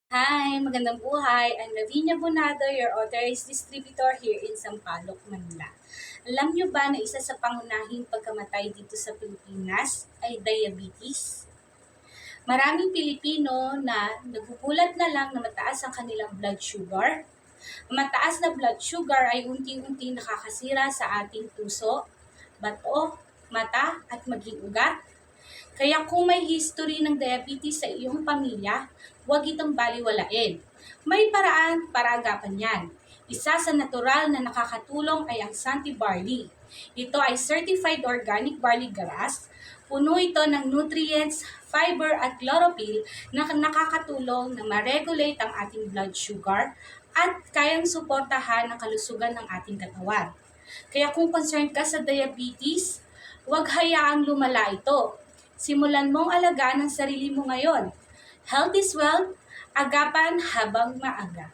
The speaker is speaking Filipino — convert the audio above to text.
Hi, magandang buhay. I'm Lavinia Bonado, your authorized distributor here in Sampaloc, Manila. Alam niyo ba na isa sa pangunahing pagkamatay dito sa Pilipinas ay diabetes? Maraming Pilipino na nagugulat na lang na mataas ang kanilang blood sugar. Ang mataas na blood sugar ay unti-unti nakakasira sa ating puso, bato, mata at maging ugat. Kaya kung may history ng diabetes sa iyong pamilya, huwag itong baliwalain. May paraan para agapan yan. Isa sa natural na nakakatulong ay ang Santi Barley. Ito ay certified organic barley grass. Puno ito ng nutrients, fiber at chlorophyll na nakakatulong na ma-regulate ang ating blood sugar at kayang suportahan ang kalusugan ng ating katawan. Kaya kung concerned ka sa diabetes, huwag hayaang lumala ito. Simulan mong alagaan ang sarili mo ngayon. Health is wealth, agapan habang maaga.